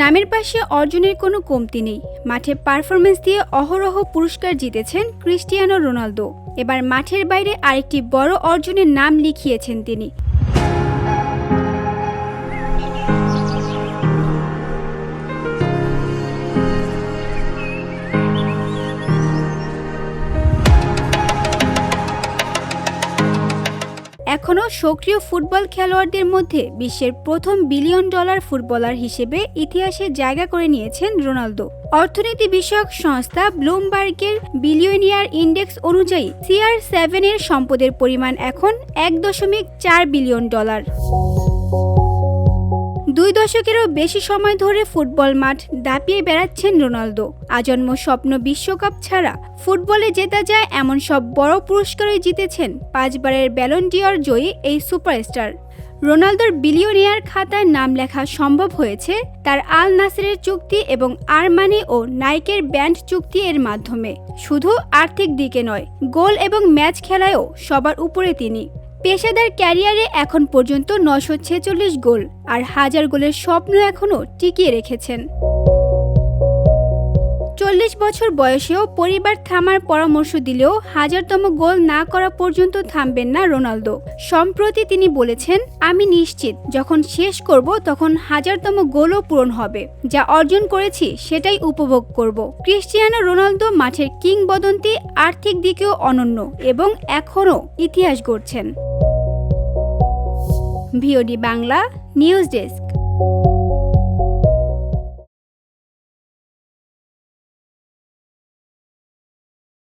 নামের পাশে অর্জনের কোনো কমতি নেই। মাঠে পারফরমেন্স দিয়ে অহরহ পুরস্কার জিতেছেন ক্রিস্টিয়ানো রোনালদো। এবার মাঠের বাইরে আরেকটি বড় অর্জনের নাম লিখিয়েছেন তিনি। এখনও সক্রিয় ফুটবল খেলোয়াড়দের মধ্যে বিশ্বের প্রথম বিলিয়ন ডলার ফুটবলার হিসেবে ইতিহাসে জায়গা করে নিয়েছেন রোনালদো। অর্থনীতি বিষয়ক সংস্থা ব্লুমবার্গের বিলিয়নিয়ার ইন্ডেক্স অনুযায়ী CR7 এর সম্পদের পরিমাণ এখন 1.4 বিলিয়ন ডলার। 2 দশকেরও বেশি সময় ধরে ফুটবল মাঠ দাপিয়ে বেড়াচ্ছেন রোনালদো। আজন্ম স্বপ্ন বিশ্বকাপ ছাড়া ফুটবলে জেতা যায় এমন সব বড় পুরস্কারই জিতেছেন 5 বারের ব্যালন ডি'অর জয়ী এই সুপারস্টার। রোনালদোর বিলিয়নিয়ার খাতায় নাম লেখা সম্ভব হয়েছে তার আল নাসেরের চুক্তি এবং আরমানি ও নাইকের ব্যান্ড চুক্তি এর মাধ্যমে। শুধু আর্থিক দিকে নয়, গোল এবং ম্যাচ খেলায়ও সবার উপরে তিনি। পেশাদার ক্যারিয়ারে এখন পর্যন্ত 946 গোল আর 1000 গোলের স্বপ্ন এখনও টিকিয়ে রেখেছেন। 40 বছর বয়সেও পরিবার থামার পরামর্শ দিলেও 1000তম গোল না করা পর্যন্ত থামবেন না রোনালদো। সম্প্রতি তিনি বলেছেন, আমি নিশ্চিত যখন শেষ করব তখন 1000তম গোলও পূরণ হবে। যা অর্জন করেছি সেটাই উপভোগ করব। ক্রিস্টিয়ানো রোনালদো মাঠের কিংবদন্তি, আর্থিক দিকেও অনন্য এবং এখনও ইতিহাস গড়ছেন। VOD Bangla news desk.